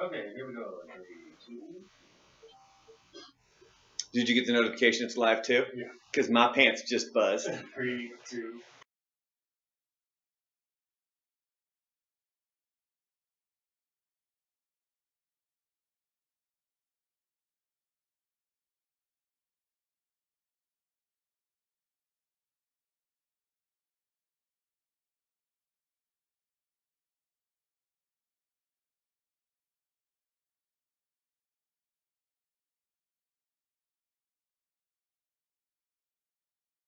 Okay, here we go. 3, 2. Did you get the notification it's live too? Yeah. Because my pants just buzzed. 3, 2.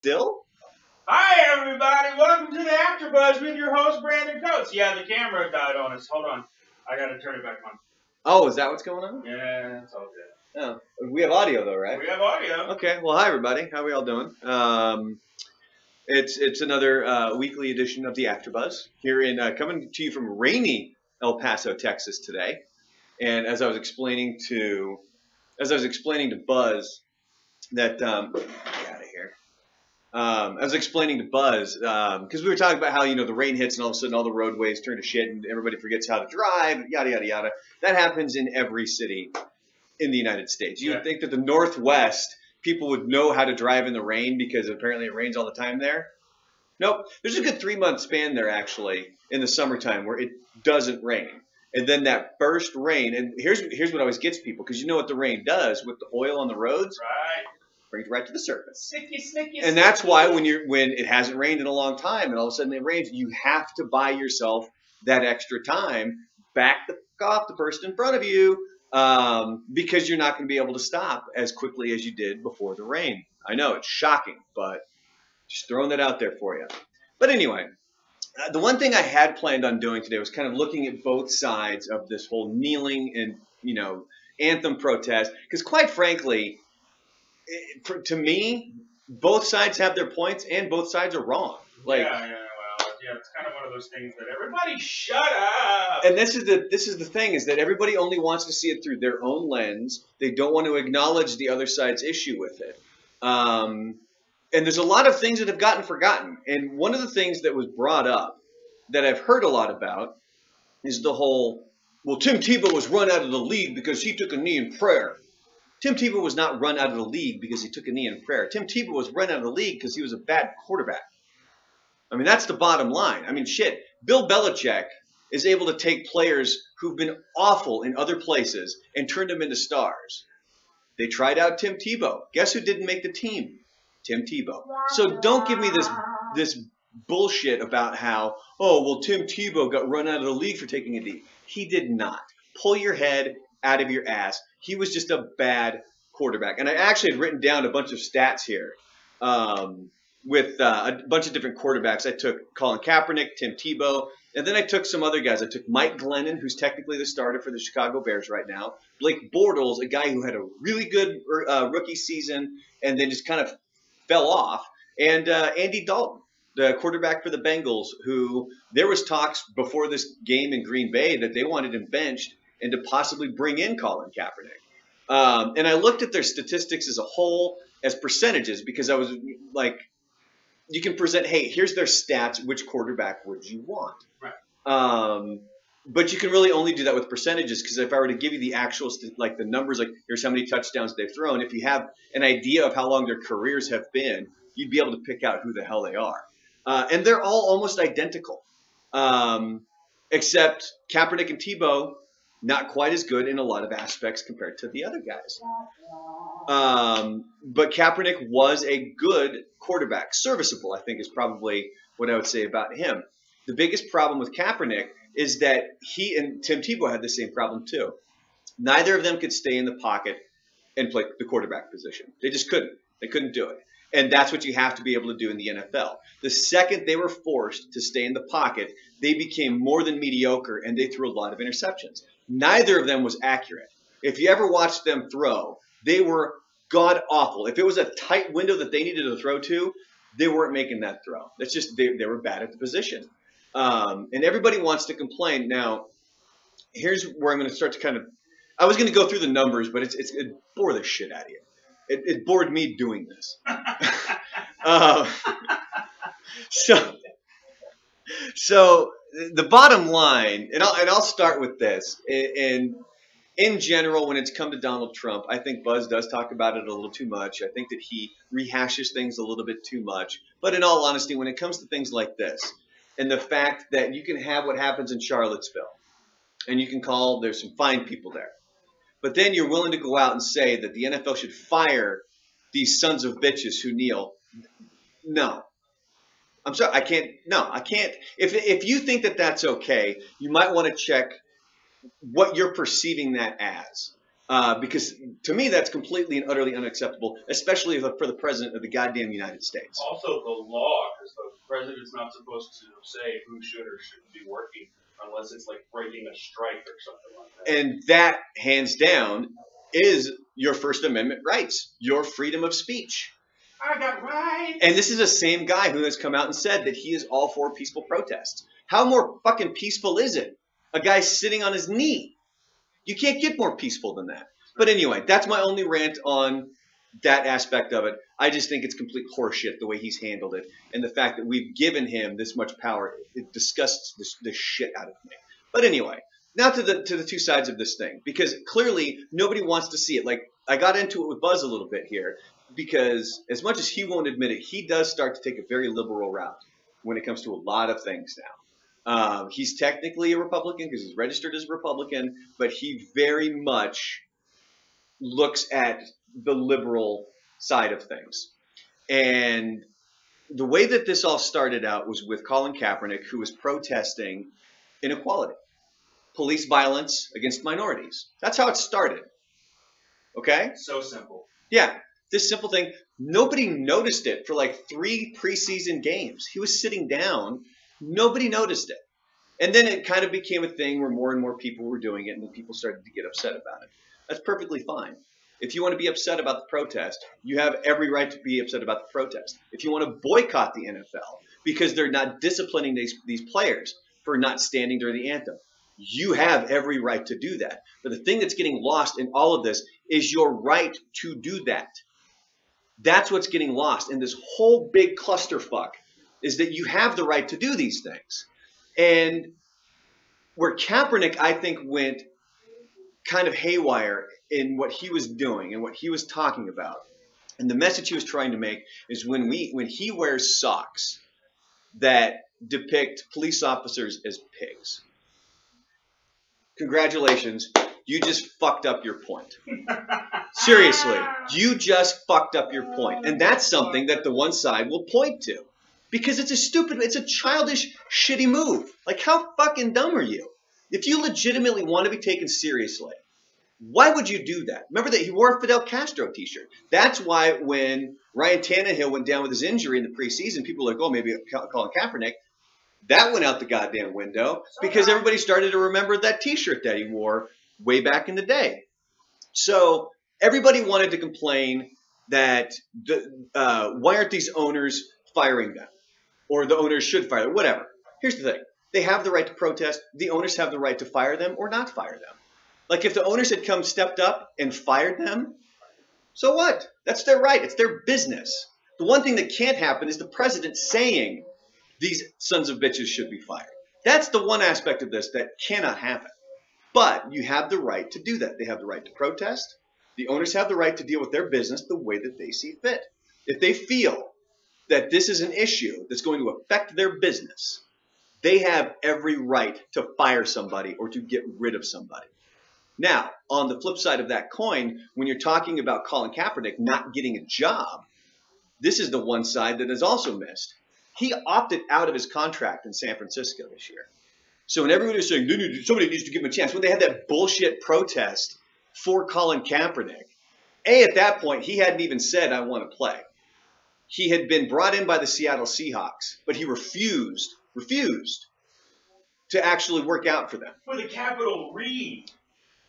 Still? Hi, everybody. Welcome to the AfterBuzz with your host, Brandon Coates. Yeah, the camera died on us. Hold on. I got to turn it back on. Oh, is that what's going on? Yeah, it's all good. Oh, we have audio though, right? We have audio. Okay. Well, hi everybody. How are we all doing? It's another weekly edition of the AfterBuzz here in coming to you from rainy El Paso, Texas today. And as I was explaining to Buzz that get out of here. I was explaining to Buzz because we were talking about how the rain hits and all of a sudden all the roadways turn to shit and everybody forgets how to drive, yada yada yada. That happens in every city in the United States. You would think that the Northwest people would know how to drive in the rain because apparently it rains all the time there. Nope. There's a good 3-month span there actually in the summertime where it doesn't rain. And then that first rain, and here's what always gets people, because you know what the rain does with the oil on the roads? Right. Brings right to the surface. Snicky. And that's why when it hasn't rained in a long time and all of a sudden it rains, you have to buy yourself that extra time, back the fuck off the person in front of you, because you're not going to be able to stop as quickly as you did before the rain. I know it's shocking, but just throwing that out there for you. But anyway, the one thing I had planned on doing today was kind of looking at both sides of this whole kneeling and anthem protest, because quite frankly, to me, both sides have their points and both sides are wrong. Like, yeah, it's kind of one of those things that everybody shut up. And this is the thing, is that everybody only wants to see it through their own lens. They don't want to acknowledge the other side's issue with it. And there's a lot of things that have gotten forgotten. And one of the things that was brought up that I've heard a lot about is the whole, well, Tim Tebow was run out of the league because he took a knee in prayer. Tim Tebow was not run out of the league because he took a knee in prayer. Tim Tebow was run out of the league because he was a bad quarterback. I mean, that's the bottom line. I mean, shit, Bill Belichick is able to take players who've been awful in other places and turn them into stars. They tried out Tim Tebow. Guess who didn't make the team? Tim Tebow. So don't give me this bullshit about how, oh, well, Tim Tebow got run out of the league for taking a knee. He did not. Pull your head out of your ass. He was just a bad quarterback. And I actually had written down a bunch of stats here with a bunch of different quarterbacks. I took Colin Kaepernick, Tim Tebow, and then I took some other guys. I took Mike Glennon, who's technically the starter for the Chicago Bears right now, Blake Bortles, a guy who had a really good rookie season and then just kind of fell off, and Andy Dalton, the quarterback for the Bengals, who there was talks before this game in Green Bay that they wanted him benched and to possibly bring in Colin Kaepernick. And I looked at their statistics as a whole as percentages because I was like, you can present, hey, here's their stats. Which quarterback would you want? Right. But you can really only do that with percentages, because if I were to give you the actual, like the numbers, like here's how many touchdowns they've thrown, if you have an idea of how long their careers have been, you'd be able to pick out who the hell they are. And they're all almost identical, except Kaepernick and Tebow, not quite as good in a lot of aspects compared to the other guys. But Kaepernick was a good quarterback. Serviceable, I think, is probably what I would say about him. The biggest problem with Kaepernick is that he and Tim Tebow had the same problem too. Neither of them could stay in the pocket and play the quarterback position. They just couldn't. They couldn't do it. And that's what you have to be able to do in the NFL. The second they were forced to stay in the pocket, they became more than mediocre and they threw a lot of interceptions. Neither of them was accurate. If you ever watched them throw, they were god awful. If it was a tight window that they needed to throw to, they weren't making that throw. That's just they were bad at the position. And everybody wants to complain. Now, here's where I'm going to start to kind of – I was going to go through the numbers, but it bore the shit out of you. It bored me doing this. So the bottom line, and I'll start with this, and in general, when it's come to Donald Trump, I think Buzz does talk about it a little too much. I think that he rehashes things a little bit too much. But in all honesty, when it comes to things like this, and the fact that you can have what happens in Charlottesville, and you can call, there's some fine people there, but then you're willing to go out and say that the NFL should fire these sons of bitches who kneel. No. I'm sorry, I can't. No, I can't. If you think that that's okay, you might want to check what you're perceiving that as. Because to me, that's completely and utterly unacceptable, especially for the president of the goddamn United States. Also, the law, because the president's not supposed to say who should or shouldn't be working unless it's like breaking a strike or something like that. And that, hands down, is your First Amendment rights, your freedom of speech. I got rights. And this is the same guy who has come out and said that he is all for peaceful protests. How more fucking peaceful is it? A guy sitting on his knee. You can't get more peaceful than that. But anyway, that's my only rant on that aspect of it. I just think it's complete horseshit the way he's handled it. And the fact that we've given him this much power, it disgusts the shit out of me. But anyway, now to the two sides of this thing. Because clearly, nobody wants to see it. Like, I got into it with Buzz a little bit here. Because as much as he won't admit it, he does start to take a very liberal route when it comes to a lot of things now. He's technically a Republican because he's registered as a Republican, but he very much looks at the liberal side of things. And the way that this all started out was with Colin Kaepernick, who was protesting inequality, police violence against minorities. That's how it started. Okay? So simple. Yeah. This simple thing, nobody noticed it for like 3 preseason games. He was sitting down. Nobody noticed it. And then it kind of became a thing where more and more people were doing it, and then people started to get upset about it. That's perfectly fine. If you want to be upset about the protest, you have every right to be upset about the protest. If you want to boycott the NFL because they're not disciplining these players for not standing during the anthem, you have every right to do that. But the thing that's getting lost in all of this is your right to do that. That's what's getting lost in this whole big clusterfuck, is that you have the right to do these things. And where Kaepernick, I think, went kind of haywire in what he was doing and what he was talking about, and the message he was trying to make, is when he wears socks that depict police officers as pigs. Congratulations, you just fucked up your point. Seriously, you just fucked up your point. And that's something that the one side will point to. Because it's a childish, shitty move. Like, how fucking dumb are you? If you legitimately want to be taken seriously, why would you do that? Remember that he wore a Fidel Castro t-shirt. That's why when Ryan Tannehill went down with his injury in the preseason, people were like, oh, maybe Colin Kaepernick. That went out the goddamn window because everybody started to remember that t-shirt that he wore way back in the day. So everybody wanted to complain that why aren't these owners firing them? Or the owners should fire them, whatever. Here's the thing. They have the right to protest. The owners have the right to fire them or not fire them. Like, if the owners had stepped up and fired them, so what? That's their right. It's their business. The one thing that can't happen is the president saying these sons of bitches should be fired. That's the one aspect of this that cannot happen. But you have the right to do that. They have the right to protest. The owners have the right to deal with their business the way that they see fit. If they feel that this is an issue that's going to affect their business, they have every right to fire somebody or to get rid of somebody. Now, on the flip side of that coin, when you're talking about Colin Kaepernick not getting a job, this is the one side that is also missed. He opted out of his contract in San Francisco this year. So when everybody was saying, somebody needs to give him a chance, when they had that bullshit protest for Colin Kaepernick, at that point, he hadn't even said, I want to play. He had been brought in by the Seattle Seahawks, but he refused to actually work out for them. With a capital R.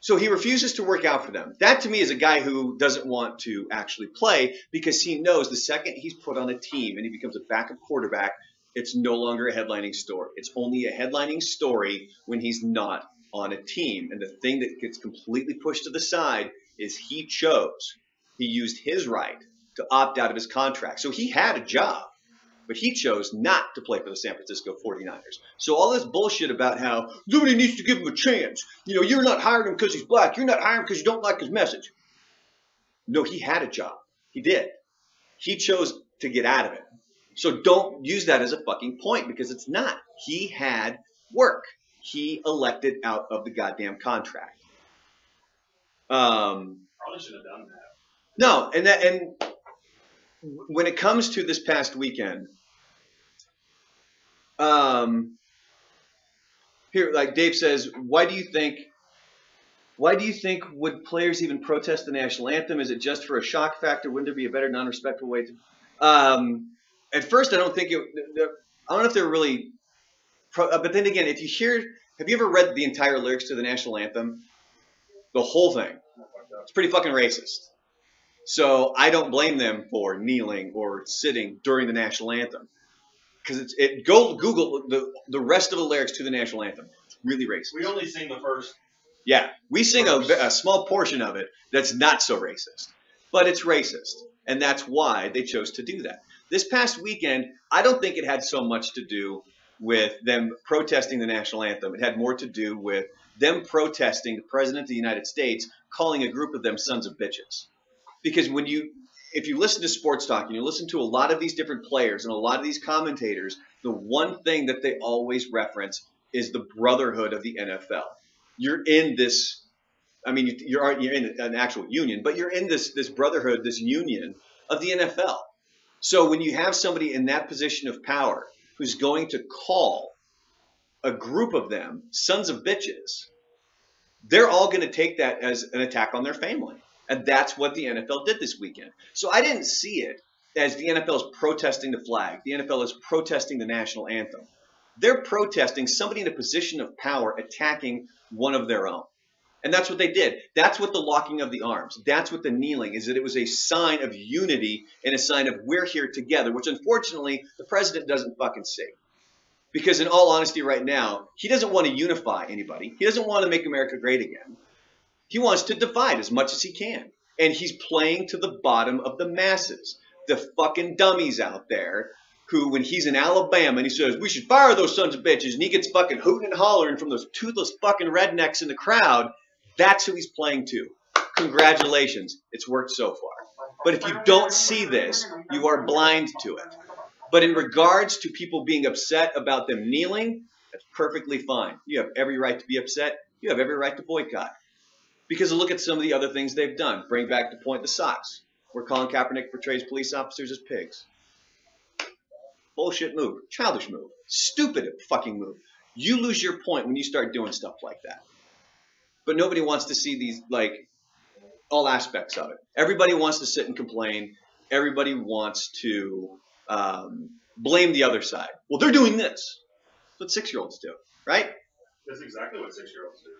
So he refuses to work out for them. That, to me, is a guy who doesn't want to actually play because he knows the second he's put on a team and he becomes a backup quarterback, it's no longer a headlining story. It's only a headlining story when he's not on a team. And the thing that gets completely pushed to the side is he used his right to opt out of his contract. So he had a job, but he chose not to play for the San Francisco 49ers. So all this bullshit about how somebody needs to give him a chance. You know, you're not hiring him because he's black. You're not hiring him because you don't like his message. No, he had a job. He did. He chose to get out of it. So don't use that as a fucking point because it's not. He had work. He elected out of the goddamn contract. Probably should have done that. No, and when it comes to this past weekend, here, like Dave says, why do you think would players even protest the national anthem? Is it just for a shock factor? Wouldn't there be a better, non-respectful way to? At first, I don't think it. I don't know if they're really. But then again, if you hear, have you ever read the entire lyrics to the national anthem? The whole thing. It's pretty fucking racist. So I don't blame them for kneeling or sitting during the national anthem, because go Google the rest of the lyrics to the national anthem. It's really racist. We only sing the first. Yeah, we sing a small portion of it that's not so racist, but it's racist, and that's why they chose to do that. This past weekend, I don't think it had so much to do with them protesting the national anthem. It had more to do with them protesting the President of the United States calling a group of them sons of bitches. Because if you listen to sports talk and you listen to a lot of these different players and a lot of these commentators, the one thing that they always reference is the brotherhood of the NFL. You're in this, I mean, you're in an actual union, but you're in this brotherhood, this union of the NFL. So when you have somebody in that position of power who's going to call a group of them sons of bitches, they're all going to take that as an attack on their family. And that's what the NFL did this weekend. So I didn't see it as the NFL is protesting the flag. The NFL is protesting the national anthem. They're protesting somebody in a position of power attacking one of their own. And that's what they did. That's what the locking of the arms. That's what the kneeling is, that it was a sign of unity and a sign of we're here together, which unfortunately the president doesn't fucking see. Because in all honesty right now, he doesn't want to unify anybody. He doesn't want to make America great again. He wants to divide as much as he can. And he's playing to the bottom of the masses. The fucking dummies out there who, when he's in Alabama and he says, we should fire those sons of bitches, and he gets fucking hooting and hollering from those toothless fucking rednecks in the crowd, that's who he's playing to. Congratulations. It's worked so far. But if you don't see this, you are blind to it. But in regards to people being upset about them kneeling, that's perfectly fine. You have every right to be upset. You have every right to boycott. Because look at some of the other things they've done. Bring back the point the socks, where Colin Kaepernick portrays police officers as pigs. Bullshit move. Childish move. Stupid fucking move. You lose your point when you start doing stuff like that. But nobody wants to see these, like, all aspects of it. Everybody wants to sit and complain. Everybody wants to blame the other side. Well, they're doing this. That's what 6-year-olds do, right? That's exactly what 6-year-olds do.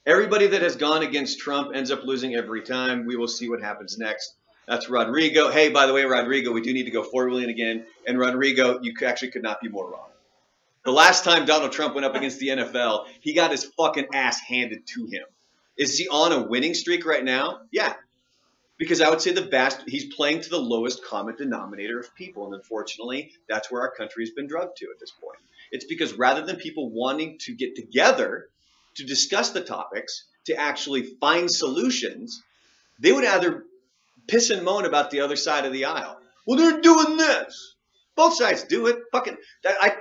Everybody that has gone against Trump ends up losing every time. We will see what happens next. That's Rodrigo. Hey, by the way, Rodrigo, we do need to go 4 million again. And Rodrigo, you actually could not be more wrong. The last time Donald Trump went up against the NFL, he got his fucking ass handed to him. Is he on a winning streak right now? Yeah. Because I would say he's playing to the lowest common denominator of people. And unfortunately, that's where our country has been drugged to at this point. It's because rather than people wanting to get together to discuss the topics, to actually find solutions, they would either piss and moan about the other side of the aisle. Well, they're doing this. Both sides do it.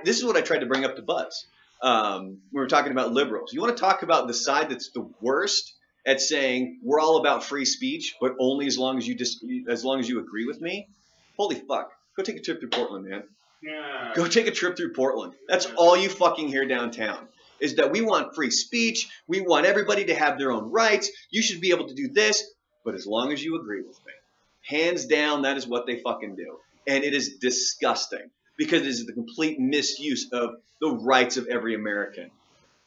This is what I tried to bring up to Buzz. We were talking about liberals. You want to talk about the side that's the worst at saying we're all about free speech, but only as long as you agree with me? Holy fuck. Go take a trip through Portland, man. Yeah. Go take a trip through Portland. That's all you fucking hear downtown. Is that we want free speech, we want everybody to have their own rights, you should be able to do this, but as long as you agree with me. Hands down, that is what they fucking do. And it is disgusting, because it is the complete misuse of the rights of every American.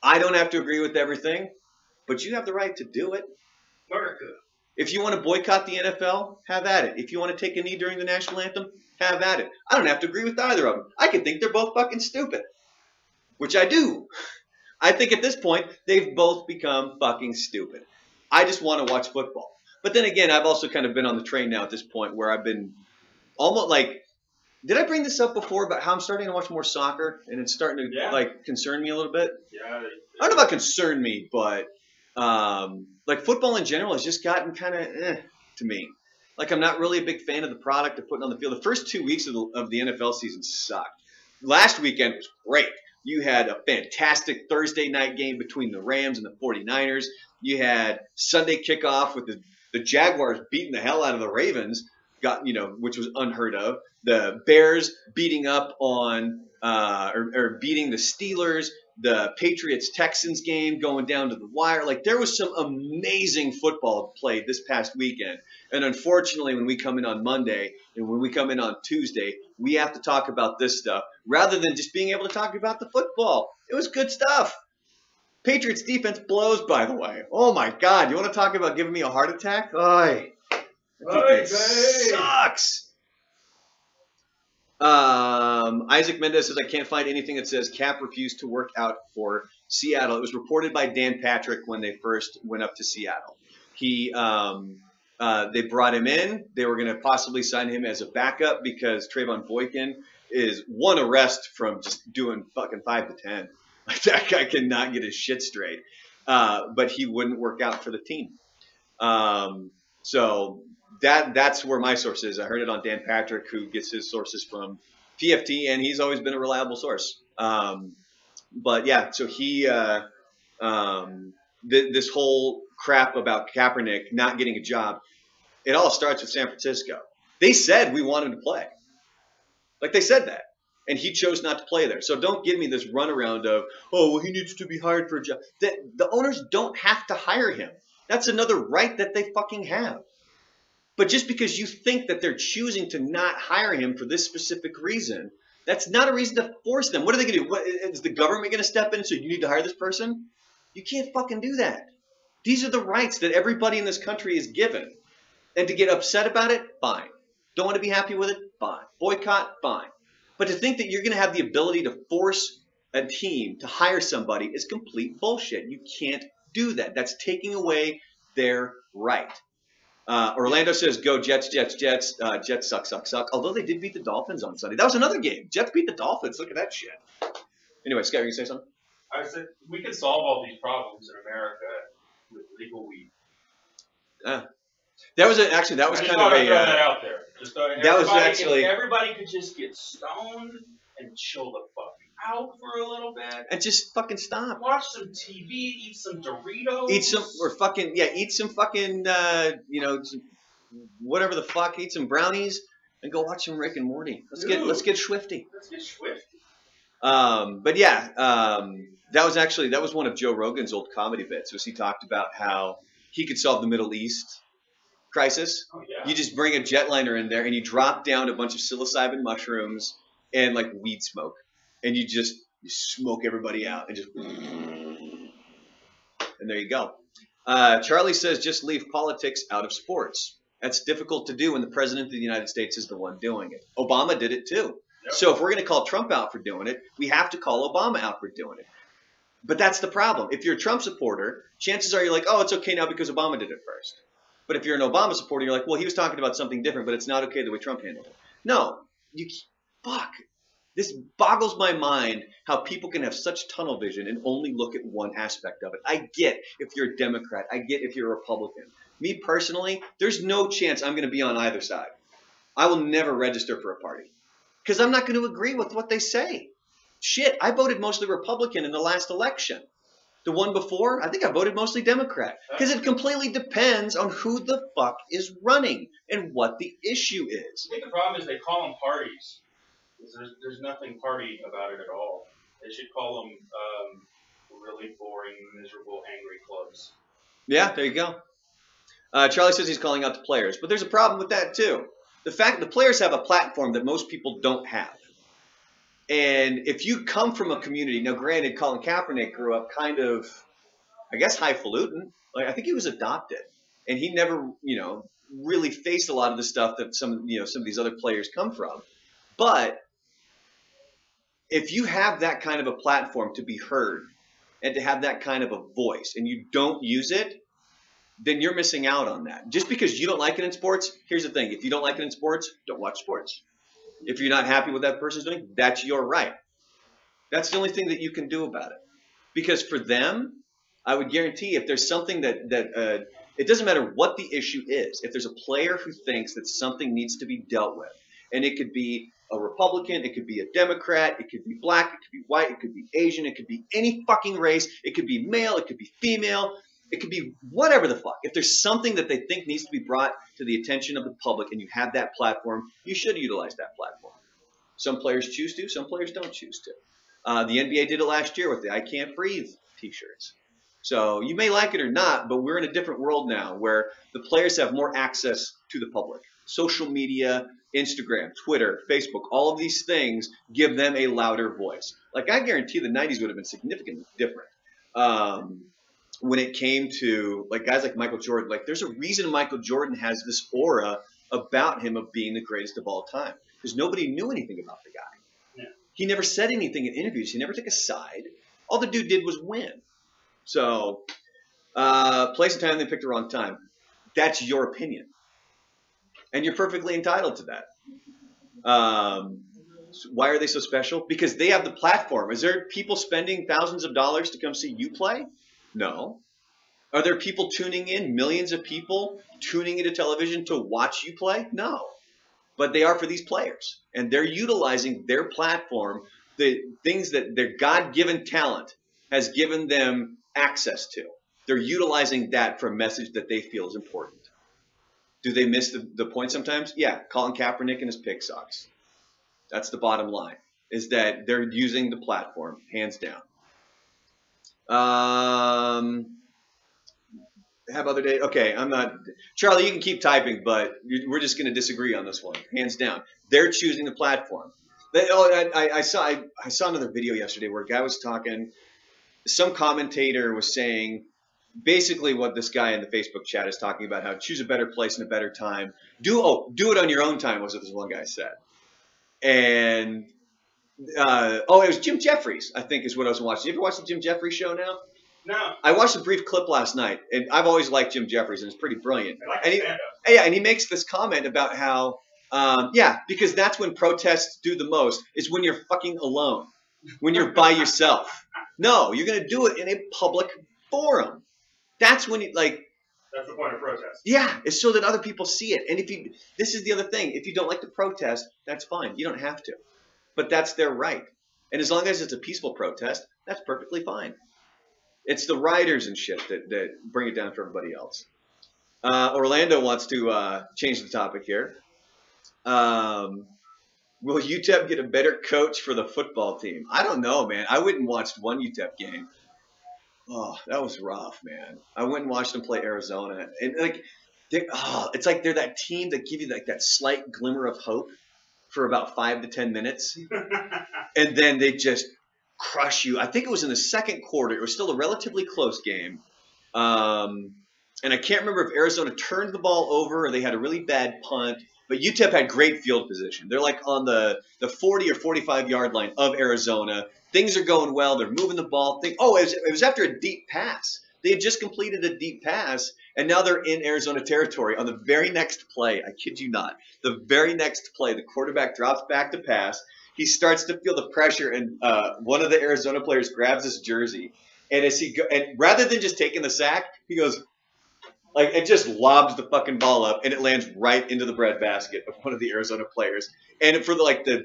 I don't have to agree with everything, but you have the right to do it. America. If you want to boycott the NFL, have at it. If you want to take a knee during the national anthem, have at it. I don't have to agree with either of them. I can think they're both fucking stupid, which I do. I think at this point, they've both become fucking stupid. I just want to watch football. But then again, I've also kind of been on the train now at this point where I've been almost like, did I bring this up before about how I'm starting to watch more soccer and it's starting to like concern me a little bit? Yeah. I don't know about concern me, but like football in general has just gotten kind of to me. Like I'm not really a big fan of the product they're putting on the field. The first 2 weeks of the NFL season sucked. Last weekend was great. You had a fantastic Thursday night game between the Rams and the 49ers. You had Sunday kickoff with the Jaguars beating the hell out of the Ravens, which was unheard of. The Bears beating up on or beating the Steelers. The Patriots-Texans game going down to the wire. Like, there was some amazing football played this past weekend. And unfortunately, when we come in on Monday and when we come in on Tuesday, we have to talk about this stuff rather than just being able to talk about the football. It was good stuff. Patriots defense blows, by the way. Oh, my God. You want to talk about giving me a heart attack? Oy. Defense sucks. Isaac Mendez says, I can't find anything that says Cap refused to work out for Seattle. It was reported by Dan Patrick when they first went up to Seattle. They brought him in. They were going to possibly sign him as a backup because Trayvon Boykin is one arrest from just doing fucking 5 to 10. Like, that guy cannot get his shit straight. But he wouldn't work out for the team. So that's where my source is. I heard it on Dan Patrick, who gets his sources from PFT, and he's always been a reliable source. But yeah, so this whole crap about Kaepernick not getting a job, it all starts with San Francisco. They said we want him to play. Like, they said that. And he chose not to play there. So don't give me this runaround of, oh, well, he needs to be hired for a job. The owners don't have to hire him. That's another right that they fucking have. But just because you think that they're choosing to not hire him for this specific reason, that's not a reason to force them. What are they going to do? Is the government going to step in and say, you need to hire this person? You can't fucking do that. These are the rights that everybody in this country is given. And to get upset about it, fine. Don't want to be happy with it? Fine. Boycott? Fine. But to think that you're going to have the ability to force a team to hire somebody is complete bullshit. You can't do that. That's taking away their right. Orlando says, go Jets, Jets, Jets. Jets suck, suck, suck. Although they did beat the Dolphins on Sunday. That was another game. Jets beat the Dolphins. Look at that shit. Anyway, Scott, you going to say something? I said we can solve all these problems in America with legal weed. That was kind of a. Throw that out there. That was actually. If everybody could just get stoned and chill the fuck out for a little bit. And just fucking stop. Watch some TV, eat some Doritos. Eat some fucking, whatever the fuck. Eat some brownies and go watch some Rick and Morty. Let's get swifty. Let's get swifty. But yeah, that was one of Joe Rogan's old comedy bits. Was he talked about how he could solve the Middle East crisis. Oh, yeah. You just bring a jetliner in there and you drop down a bunch of psilocybin mushrooms and like weed smoke, and you smoke everybody out and just, and there you go. Charlie says, just leave politics out of sports. That's difficult to do when the president of the United States is the one doing it. Obama did it too. Yep. So if we're going to call Trump out for doing it, we have to call Obama out for doing it. But that's the problem. If you're a Trump supporter, chances are you're like, oh, it's okay now because Obama did it first. But if you're an Obama supporter, you're like, well, he was talking about something different, but it's not okay the way Trump handled it. No, fuck. This boggles my mind how people can have such tunnel vision and only look at one aspect of it. I get if you're a Democrat. I get if you're a Republican. Me personally, there's no chance I'm going to be on either side. I will never register for a party because I'm not going to agree with what they say. Shit, I voted mostly Republican in the last election. The one before, I think I voted mostly Democrat because it completely depends on who the fuck is running and what the issue is. I think the problem is they call them parties. There's nothing party about it at all. They should call them really boring, miserable, angry clubs. Yeah, there you go. Charlie says he's calling out the players, but there's a problem with that too. The fact the players have a platform that most people don't have. And if you come from a community, now granted, Colin Kaepernick grew up kind of, I guess, highfalutin. Like, I think he was adopted, and he never, really faced a lot of the stuff that some of these other players come from. But if you have that kind of a platform to be heard and to have that kind of a voice, and you don't use it, then you're missing out on that. Just because you don't like it in sports, here's the thing. If you don't like it in sports, don't watch sports. If you're not happy with that person's doing, that's your right. That's the only thing that you can do about it. Because for them, I would guarantee if there's something that it doesn't matter what the issue is. If there's a player who thinks that something needs to be dealt with, and it could be a Republican, it could be a Democrat, it could be black, it could be white, it could be Asian, it could be any fucking race, it could be male, it could be female, it could be whatever the fuck. If there's something that they think needs to be brought to the attention of the public and you have that platform, you should utilize that platform. Some players choose to, some players don't choose to. The NBA did it last year with the I Can't Breathe t-shirts. So you may like it or not, but we're in a different world now where the players have more access to the public. Social media, Instagram, Twitter, Facebook, all of these things give them a louder voice. Like I guarantee the 90s would have been significantly different. When it came to like guys like Michael Jordan, like there's a reason Michael Jordan has this aura about him of being the greatest of all time because nobody knew anything about the guy. Yeah. He never said anything in interviews. He never took a side. All the dude did was win. So, place and time, they picked the wrong time. That's your opinion. And you're perfectly entitled to that. So why are they so special? Because they have the platform. Is there people spending thousands of dollars to come see you play? No. Are there people tuning in, millions of people tuning into television to watch you play? No. But they are for these players. And they're utilizing their platform, the things that their God-given talent has given them access to. They're utilizing that for a message that they feel is important. Do they miss the point sometimes? Yeah, Colin Kaepernick and his pig socks. That's the bottom line, is that they're using the platform, hands down. Have other days? Okay, I'm not. Charlie, you can keep typing, but we're just going to disagree on this one, hands down. They're choosing the platform. I saw another video yesterday where a guy was talking. Some commentator was saying basically what this guy in the Facebook chat is talking about, how choose a better place and a better time. Do it on your own time, was what this one guy said. And it was Jim Jeffries, I think is what I was watching. You ever watch the Jim Jeffries show now? No. I watched a brief clip last night, and I've always liked Jim Jeffries, and it's pretty brilliant. I like and stand-up. and he makes this comment about how, because that's when protests do the most, is when you're fucking alone, when you're by yourself. No, you're going to do it in a public forum. That's when you, like... That's the point of protest. Yeah, it's so that other people see it. And this is the other thing. If you don't like to protest, that's fine. You don't have to. But that's their right. And as long as it's a peaceful protest, that's perfectly fine. It's the rioters and shit that bring it down for everybody else. Orlando wants to change the topic here. Will UTEP get a better coach for the football team? I don't know, man. I went and watched one UTEP game. Oh, that was rough, man. I went and watched them play Arizona. And it's like they're that team that give you like that slight glimmer of hope for about 5 to 10 minutes. And then they just crush you. I think it was in the second quarter. It was still a relatively close game. And I can't remember if Arizona turned the ball over or they had a really bad punt. But UTEP had great field position. They're like on the 40 or 45-yard line of Arizona. Things are going well. They're moving the ball. It was after a deep pass. They had just completed a deep pass, and now they're in Arizona territory. On the very next play, I kid you not, the very next play, the quarterback drops back to pass. He starts to feel the pressure, and one of the Arizona players grabs his jersey. And and rather than just taking the sack, he goes, like, it just lobs the fucking ball up, and it lands right into the breadbasket of one of the Arizona players. And for the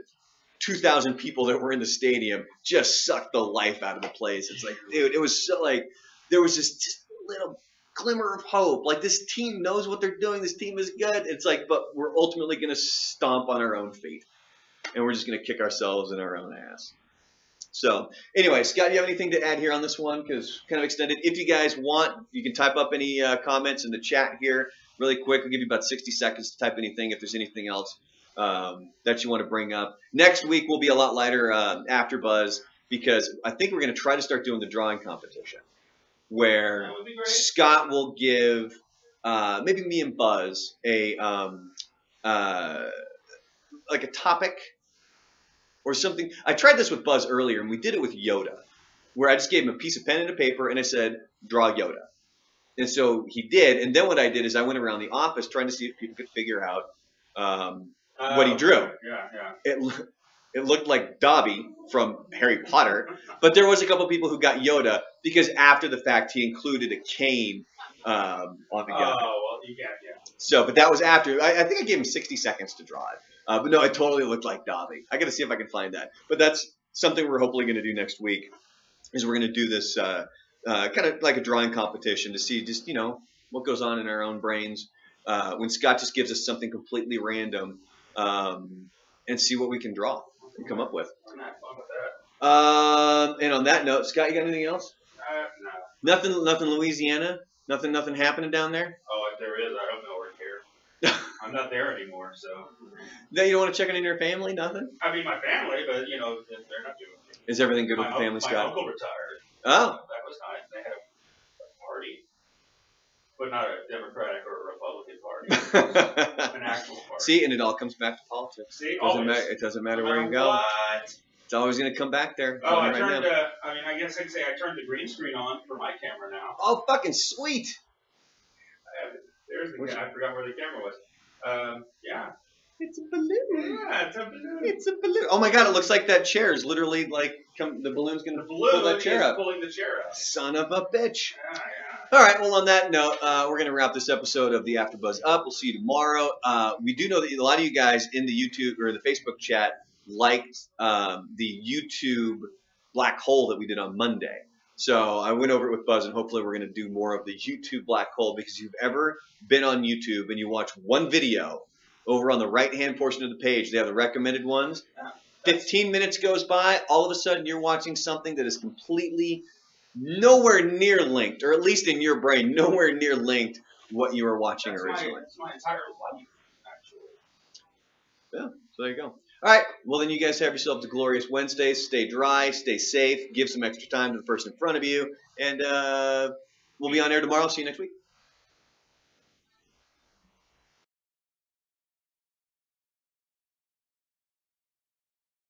2,000 people that were in the stadium, just sucked the life out of the place. It's like, dude, it was so like, there was just a little glimmer of hope. Like, this team knows what they're doing. This team is good. It's like, but we're ultimately going to stomp on our own feet. And we're just going to kick ourselves in our own ass. So, anyway, Scott, do you have anything to add here on this one? Because kind of extended. If you guys want, you can type up any comments in the chat here really quick. I'll give you about 60 seconds to type anything if there's anything else that you want to bring up. Next week will be a lot lighter after Buzz, because I think we're going to try to start doing the drawing competition where Scott will give maybe me and Buzz like a topic or something. I tried this with Buzz earlier, and we did it with Yoda, where I just gave him a piece of pen and a paper, and I said, draw Yoda. And so he did. And then what I did is I went around the office trying to see if people could figure out what he drew. Yeah. It looked like Dobby from Harry Potter, but there was a couple people who got Yoda because after the fact he included a cane on the gun. Oh, well, yeah. So, but that was after. I think I gave him 60 seconds to draw it. But no, it totally looked like Dobby. I got to see if I can find that. But that's something we're hopefully going to do next week. Is we're going to do this kind of like a drawing competition to see just what goes on in our own brains when Scott just gives us something completely random and see what we can draw and come up with. I'm not fun with that. And on that note, Scott, you got anything else? No. Nothing Louisiana? Nothing happening down there? Oh, if there is, I don't know where here. I'm not there anymore, so. No, you don't want to check on your family? Nothing? I mean, my family, but, they're not doing it. Is everything good with the family, My Scott? uncle retired. Oh. That was nice. They had a party, but not a Democratic or a Republican party. An actual party. See, and it all comes back to politics. See, it doesn't matter where you go. What? It's always going to come back there. Oh, I guess I can say I turned the green screen on for my camera now. Oh, fucking sweet. There's the camera. I forgot where the camera was. Yeah. It's a balloon. Yeah, it's a balloon. It's a balloon. Oh my god, it looks like that chair is literally like the balloon's going to pull that chair up. Pulling the chair up. Son of a bitch. Yeah. All right, well, on that note, we're going to wrap this episode of the AfterBuzz up. We'll see you tomorrow. We do know that a lot of you guys in the YouTube or the Facebook chat liked the YouTube black hole that we did on Monday. So I went over it with Buzz, and hopefully we're going to do more of the YouTube black hole, because if you've ever been on YouTube and you watch one video, over on the right-hand portion of the page, they have the recommended ones. 15 minutes goes by, all of a sudden you're watching something that is completely nowhere near linked, or at least in your brain, nowhere near linked what you were watching originally. That's my entire life, actually. Yeah, so there you go. All right, well then you guys have yourselves a glorious Wednesday. Stay dry, stay safe, give some extra time to the person in front of you, and we'll be on air tomorrow. See you next week.